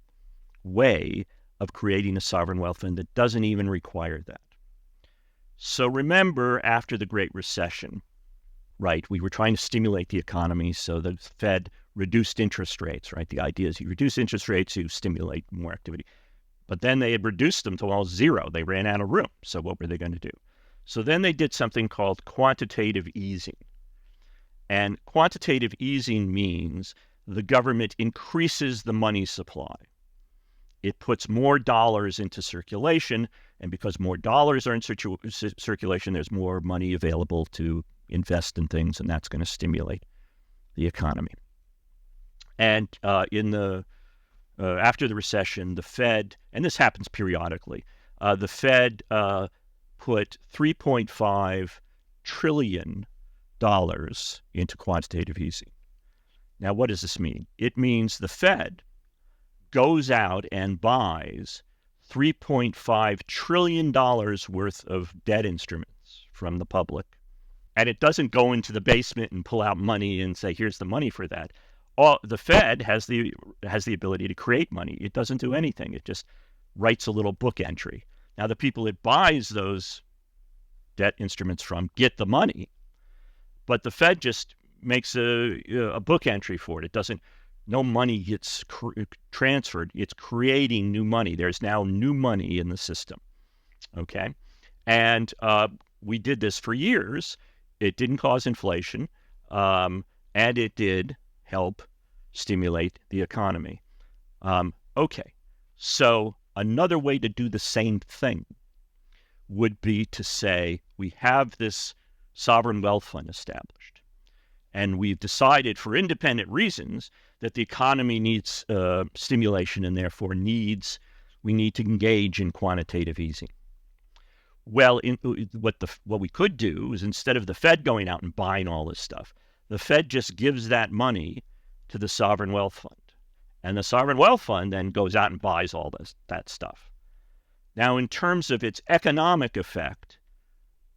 way of creating a sovereign wealth fund that doesn't even require that. So remember, after the Great Recession, right, we were trying to stimulate the economy, so the Fed reduced interest rates, right? The idea is you reduce interest rates, you stimulate more activity. But then they had reduced them to almost zero. They ran out of room. So what were they going to do? So then they did something called quantitative easing. And quantitative easing means the government increases the money supply. It puts more dollars into circulation, and because more dollars are in circulation, there's more money available to invest in things, and that's going to stimulate the economy. And after the recession, the Fed, and this happens periodically, the Fed put $3.5 trillion into quantitative easing. Now, what does this mean? It means the Fed goes out and buys $3.5 trillion worth of debt instruments from the public. And it doesn't go into the basement and pull out money and say, here's the money for that. The Fed has the ability to create money. It doesn't do anything. It just writes a little book entry Now, the people it buys those debt instruments from get the money, but the Fed just makes a book entry for it. It doesn't, no money gets transferred. It's creating new money. There's now new money in the system, okay? And we did this for years. It didn't cause inflation, and it did help stimulate the economy. Okay, so another way to do the same thing would be to say we have this sovereign wealth fund established, and we've decided for independent reasons that the economy needs stimulation, and therefore we need to engage in quantitative easing. Well, what we could do is, instead of the Fed going out and buying all this stuff, the Fed just gives that money to the sovereign wealth fund, and the sovereign wealth fund then goes out and buys all that stuff. Now, in terms of its economic effect,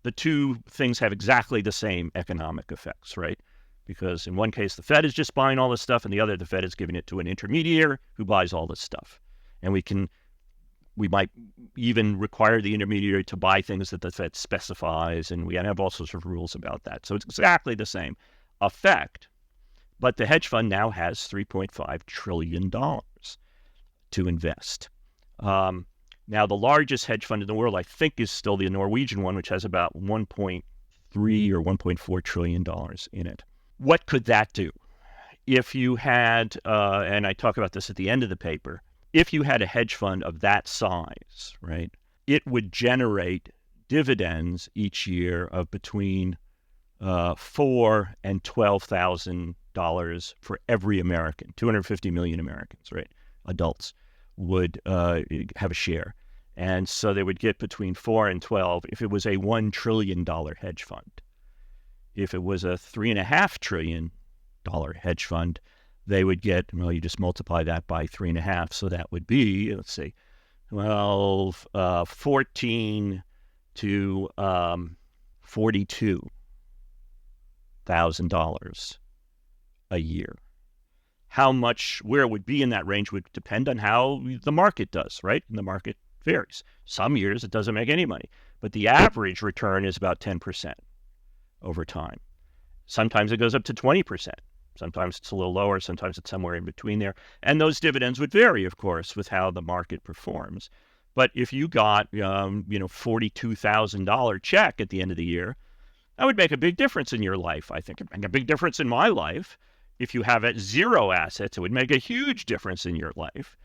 the two things have exactly the same economic effects, right? Because in one case, the Fed is just buying all this stuff, and the other, the Fed is giving it to an intermediary who buys all this stuff. And we might even require the intermediary to buy things that the Fed specifies, and we have all sorts of rules about that. So it's exactly the same effect, but the hedge fund now has $3.5 trillion to invest. Now, the largest hedge fund in the world, I think, is still the Norwegian one, which has about $1.3 or $1.4 trillion in it. What could that do? If you had, and I talk about this at the end of the paper, if you had a hedge fund of that size, right, it would generate dividends each year of between $4,000 and $12,000 for every American. 250 million Americans, right, adults, would have a share. And so they would get between 4 and 12 if it was a $1 trillion hedge fund. If it was a $3.5 trillion hedge fund, they would get, well, you just multiply that by 3.5. So that would be, let's see, well, $14,000 to $42,000 a year. How much, where it would be in that range would depend on how the market does, right? And the market varies. Some years it doesn't make any money, but the average return is about 10% over time. Sometimes it goes up to 20%. Sometimes it's a little lower. Sometimes it's somewhere in between there. And those dividends would vary, of course, with how the market performs. But if you got, $42,000 check at the end of the year, that would make a big difference in your life. I think it would make a big difference in my life. If you have zero assets, it would make a huge difference in your life.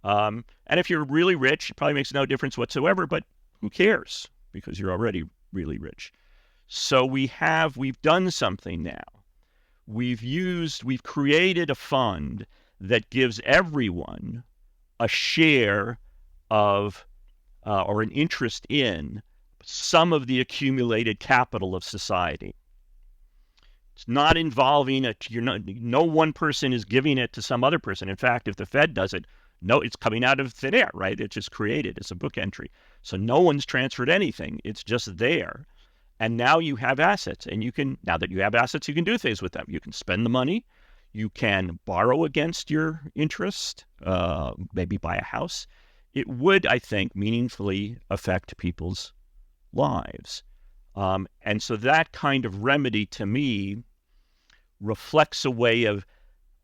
And if you're really rich, it probably makes no difference whatsoever, but who cares? Because you're already really rich. So we've done something now. We've created a fund that gives everyone a share of, or an interest in, some of the accumulated capital of society. It's not involving no one person is giving it to some other person. In fact, if the Fed does it, no, it's coming out of thin air, right? It's just created. It's a book entry. So no one's transferred anything. It's just there. And now you have assets, and now that you have assets, you can do things with them. You can spend the money. You can borrow against your interest, maybe buy a house. It would, I think, meaningfully affect people's lives. And so that kind of remedy, to me, reflects a way of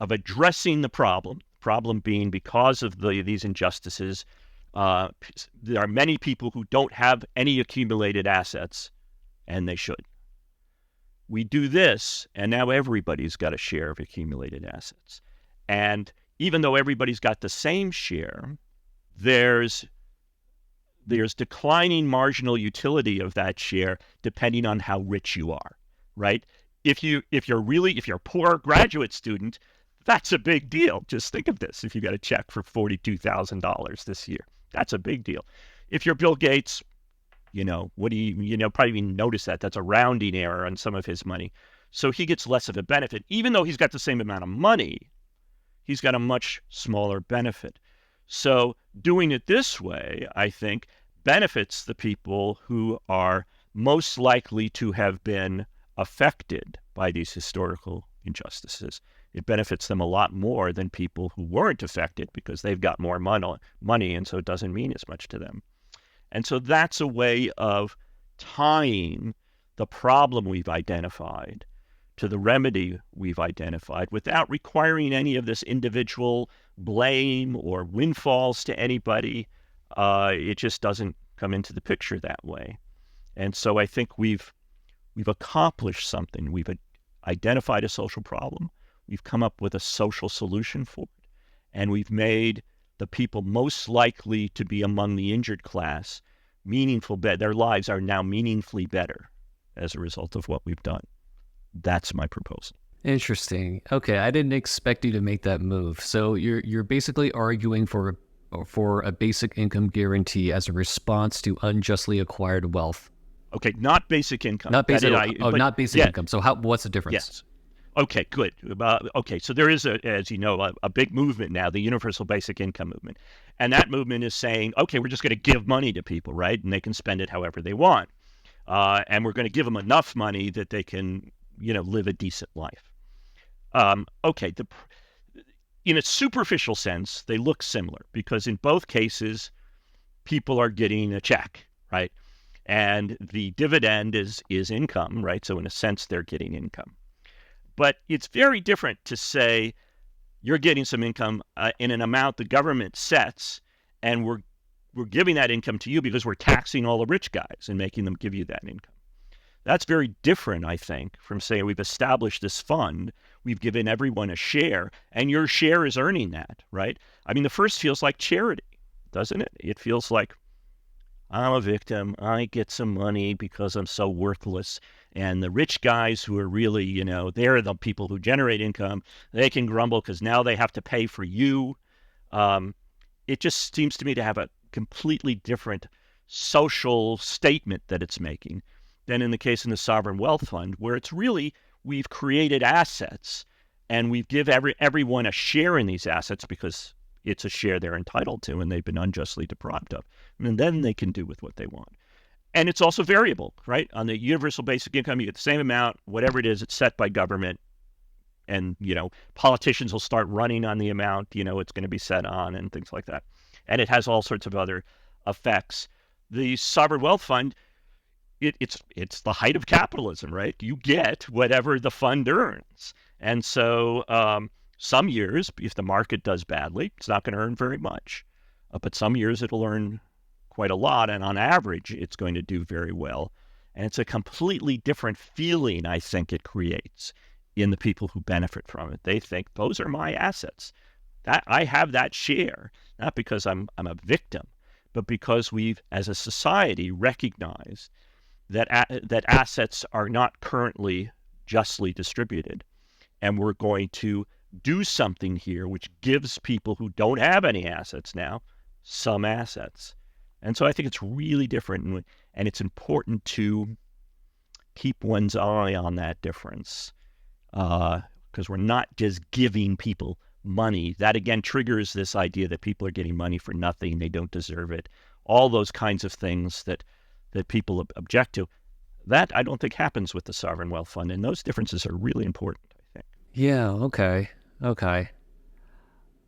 addressing the problem being, because of these injustices, there are many people who don't have any accumulated assets, and they should. We do this, and now everybody's got a share of accumulated assets. And even though everybody's got the same share, there's declining marginal utility of that share depending on how rich you are, right? If you're a poor graduate student, that's a big deal. Just think of this. If you got a check for $42,000 this year, that's a big deal. If you're Bill Gates, probably even notice that. That's a rounding error on some of his money. So he gets less of a benefit. Even though he's got the same amount of money, he's got a much smaller benefit. So doing it this way, I think, benefits the people who are most likely to have been affected by these historical injustices. It benefits them a lot more than people who weren't affected, because they've got more money, and so it doesn't mean as much to them. And so that's a way of tying the problem we've identified to the remedy we've identified without requiring any of this individual blame or windfalls to anybody. It just doesn't come into the picture that way. And so I think we've accomplished something. We've identified a social problem. We've come up with a social solution for it. And we've made the people most likely to be among the injured class their lives are now meaningfully better as a result of what we've done. That's my proposal. Interesting. Okay, I didn't expect you to make that move. So you're basically arguing for a basic income guarantee as a response to unjustly acquired wealth. Okay, not basic income. Not basic. Not basic income. So what's the difference? Yes. Okay, good. Okay, so there is, as you know, a big movement now, the universal basic income movement. And that movement is saying, okay, we're just going to give money to people, right? And they can spend it however they want. And we're going to give them enough money that they can, live a decent life. Okay, in a superficial sense, they look similar because in both cases, people are getting a check, right? And the dividend is income, right? So in a sense, they're getting income. But it's very different to say you're getting some income in an amount the government sets, and we're giving that income to you because we're taxing all the rich guys and making them give you that income. That's very different, I think, from saying we've established this fund, we've given everyone a share, and your share is earning that, right? I mean, the first feels like charity, doesn't it? It feels like I'm a victim. I get some money because I'm so worthless. And the rich guys who are really, they're the people who generate income. They can grumble because now they have to pay for you. It just seems to me to have a completely different social statement that it's making than in the case in the sovereign wealth fund, where it's really, we've created assets and we give everyone a share in these assets because it's a share they're entitled to and they've been unjustly deprived of. And then they can do with what they want. And it's also variable, right? On the universal basic income, you get the same amount, whatever it is, it's set by government. And, politicians will start running on the amount, it's going to be set on and things like that. And it has all sorts of other effects. The sovereign wealth fund, it's the height of capitalism, right? You get whatever the fund earns. And so some years, if the market does badly, it's not going to earn very much. But some years it'll earn quite a lot, and on average, it's going to do very well. And it's a completely different feeling, I think, it creates in the people who benefit from it. They think, those are my assets. That I have that share, not because I'm a victim, but because we've, as a society, recognized that assets are not currently justly distributed. And we're going to do something here which gives people who don't have any assets now some assets. And so I think it's really different, and it's important to keep one's eye on that difference because we're not just giving people money. That, again, triggers this idea that people are getting money for nothing, they don't deserve it, all those kinds of things that people object to. That, I don't think, happens with the sovereign wealth fund, and those differences are really important, I think. Yeah, okay.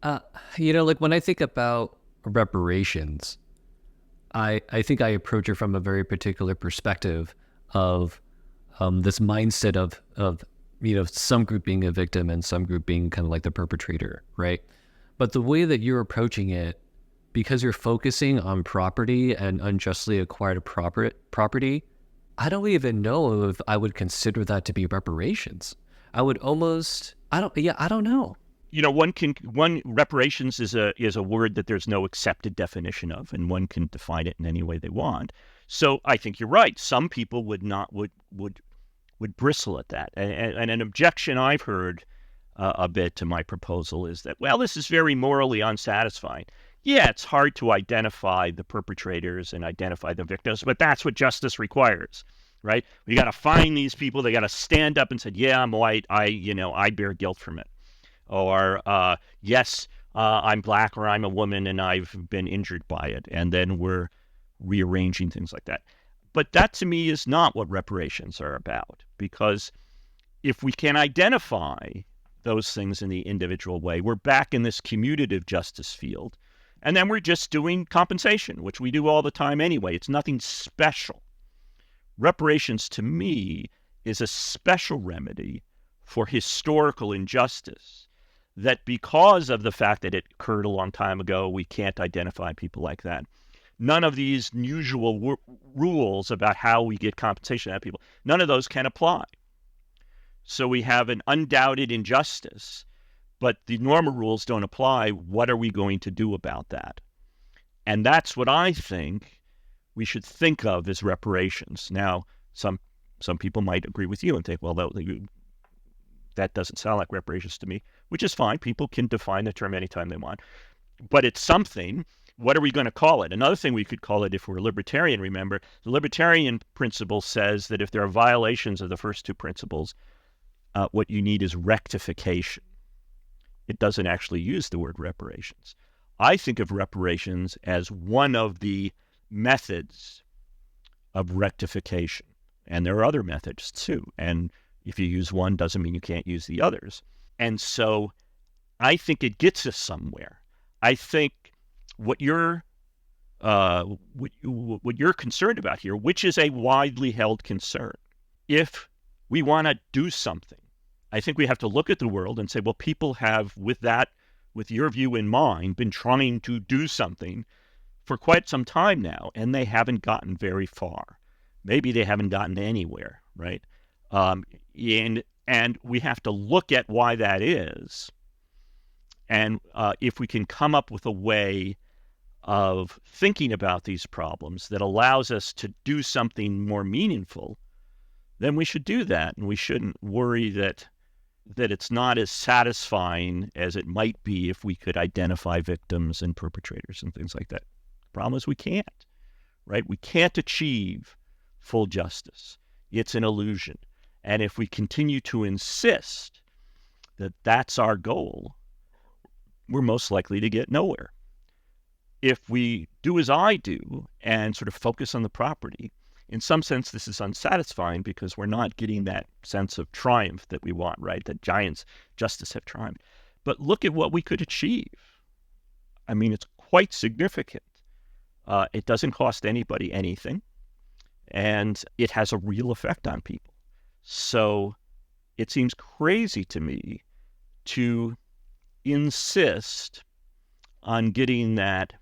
Like when I think about reparations, I think I approach it from a very particular perspective of this mindset of some group being a victim and some group being kind of like the perpetrator, right? But the way that you're approaching it, because you're focusing on property and unjustly acquired property, I don't even know if I would consider that to be reparations. I would almost, I don't know. One reparations is a word that there's no accepted definition of, and one can define it in any way they want. So I think you're right. Some people would bristle at that. And an objection I've heard a bit to my proposal is that, well, this is very morally unsatisfying. Yeah, it's hard to identify the perpetrators and identify the victims, but that's what justice requires, right? We got to find these people. They got to stand up and say, yeah, I'm white. I bear guilt from it. Or, yes, I'm black, or I'm a woman and I've been injured by it. And then we're rearranging things like that. But that, to me, is not what reparations are about. Because if we can identify those things in the individual way, we're back in this commutative justice field. And then we're just doing compensation, which we do all the time anyway. It's nothing special. Reparations, to me, is a special remedy for historical injustice that, because of the fact that it occurred a long time ago, we can't identify people like that. None of these usual rules about how we get compensation out of people, none of those can apply. So we have an undoubted injustice, but the normal rules don't apply. What are we going to do about that? And that's what I think we should think of as reparations. Now, some people might agree with you and think, well, that doesn't sound like reparations to me, which is fine. People can define the term anytime they want. But it's something. What are we going to call it? Another thing we could call it, if we're libertarian, remember, the libertarian principle says that if there are violations of the first two principles, what you need is rectification. It doesn't actually use the word reparations. I think of reparations as one of the methods of rectification. And there are other methods too. And if you use one, doesn't mean you can't use the others. And so I think it gets us somewhere. I think what you're concerned about here, which is a widely held concern, if we want to do something, I think we have to look at the world and say, well, people have, with your view in mind, been trying to do something for quite some time now, and they haven't gotten very far. Maybe they haven't gotten anywhere, right? And we have to look at why that is. And if we can come up with a way of thinking about these problems that allows us to do something more meaningful, then we should do that. And we shouldn't worry that it's not as satisfying as it might be if we could identify victims and perpetrators and things like that. The problem is we can't, right? We can't achieve full justice. It's an illusion. And if we continue to insist that that's our goal, we're most likely to get nowhere. If we do as I do and sort of focus on the property, in some sense, this is unsatisfying because we're not getting that sense of triumph that we want, right? That giants justice have triumphed. But look at what we could achieve. I mean, it's quite significant. It doesn't cost anybody anything, and it has a real effect on people. So it seems crazy to me to insist on getting that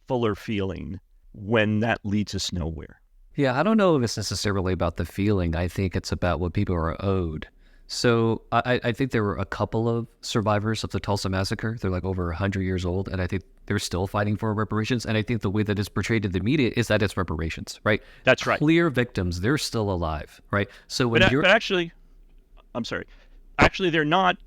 fuller feeling when that leads us nowhere. Yeah, I don't know if it's necessarily about the feeling. I think it's about what people are owed. So I think there were a couple of survivors of the Tulsa massacre. They're like over 100 years old, and I think they're still fighting for reparations. And I think the way that it's portrayed in the media is that it's reparations, right? That's right. Clear victims, they're still alive, right? So when but actually, I'm sorry. Actually, they're not.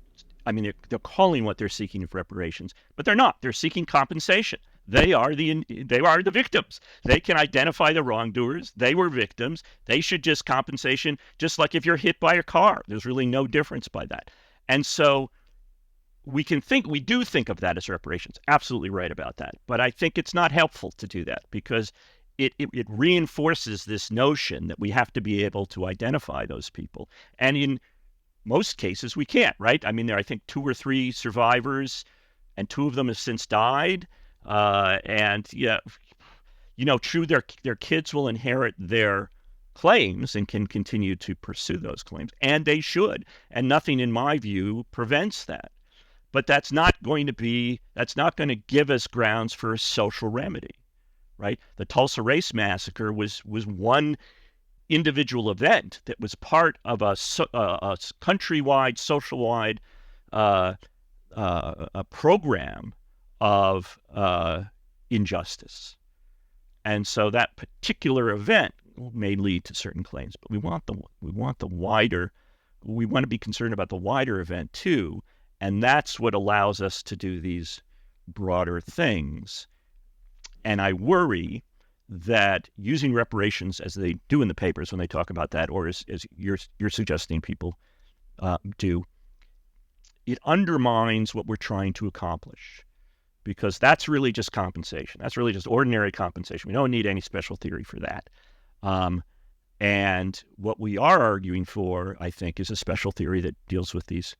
I mean, they're calling what they're seeking of reparations, but they're not. They're seeking compensation. They are the victims. They can identify the wrongdoers. They were victims. They should just compensation, just like if you're hit by a car. There's really no difference by that. And so we do think of that as reparations. Absolutely right about that. But I think it's not helpful to do that because it reinforces this notion that we have to be able to identify those people. And in most cases, we can't, right? I mean, there are, I think, 2 or 3 survivors, and 2 of them have since died. And yeah, true, their kids will inherit their claims and can continue to pursue those claims, and they should. And nothing, in my view, prevents that. But that's not going to give us grounds for a social remedy, right? The Tulsa Race Massacre was one individual event that was part of a countrywide, social-wide a program of injustice. And so that particular event may lead to certain claims, but we want to be concerned about the wider event too, and that's what allows us to do these broader things. And I worry that using reparations, as they do in the papers when they talk about that, or as you're suggesting people do, it undermines what we're trying to accomplish. Because that's really just compensation. That's really just ordinary compensation. We don't need any special theory for that. And what we are arguing for, I think, is a special theory that deals with these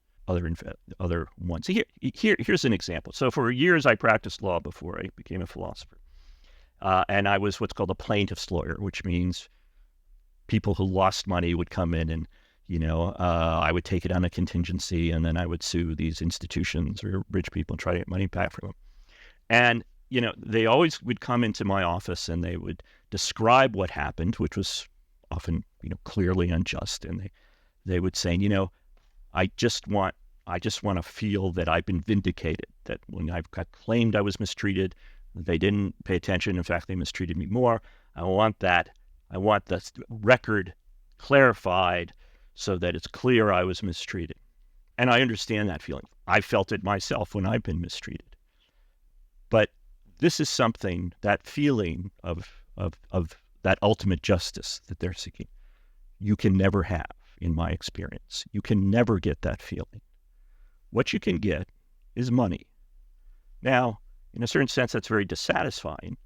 other ones. Here's an example. So for years, I practiced law before I became a philosopher. And I was what's called a plaintiff's lawyer, which means people who lost money would come in and, I would take it on a contingency, and then I would sue these institutions or rich people and try to get money back from them. And, they always would come into my office and they would describe what happened, which was often, clearly unjust. And they would say, I just want to feel that I've been vindicated, that when I've got claimed I was mistreated, they didn't pay attention. In fact, they mistreated me more. I want the record clarified so that it's clear I was mistreated. And I understand that feeling. I felt it myself when I've been mistreated. But this is something, that feeling of that ultimate justice that they're seeking, you can never have, in my experience. You can never get that feeling. What you can get is money. Now, in a certain sense, that's very dissatisfying.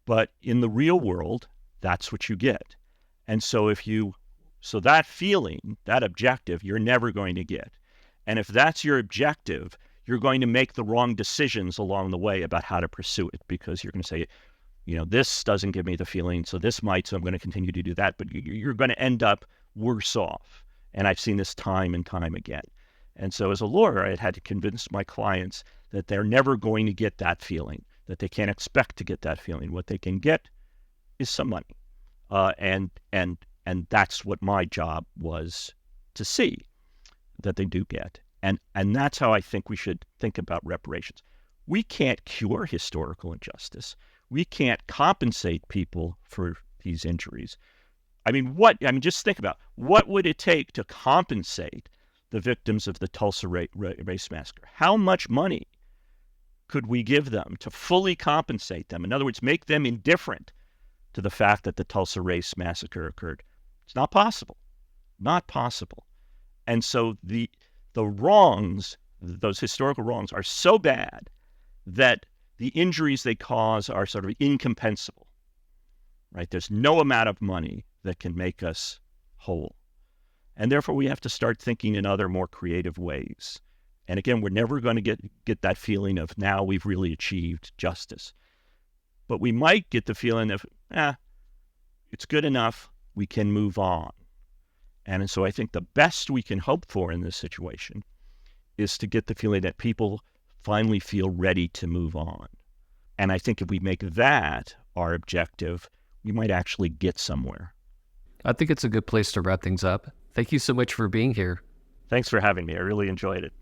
But in the real world, that's what you get. And so so that feeling, that objective, you're never going to get. And if that's your objective, you're going to make the wrong decisions along the way about how to pursue it, because you're going to say, this doesn't give me the feeling, so this might, so I'm going to continue to do that. But you're going to end up worse off. And I've seen this time and time again. And so as a lawyer, I had to convince my clients that they're never going to get that feeling, that they can't expect to get that feeling. What they can get is some money. And that's what my job was to see that they do get. And that's how I think we should think about reparations. We can't cure historical injustice. We can't compensate people for these injuries. Just think about what would it take to compensate the victims of the Tulsa race massacre? How much money could we give them to fully compensate them? In other words, make them indifferent to the fact that the Tulsa race massacre occurred. It's not possible. Not possible. And so the wrongs, those historical wrongs, are so bad that the injuries they cause are sort of incompensable, right? There's no amount of money that can make us whole. And therefore, we have to start thinking in other, more creative ways. And again, we're never going to get that feeling of now we've really achieved justice. But we might get the feeling of, it's good enough, we can move on. And so I think the best we can hope for in this situation is to get the feeling that people finally feel ready to move on. And I think if we make that our objective, we might actually get somewhere. I think it's a good place to wrap things up. Thank you so much for being here. Thanks for having me. I really enjoyed it.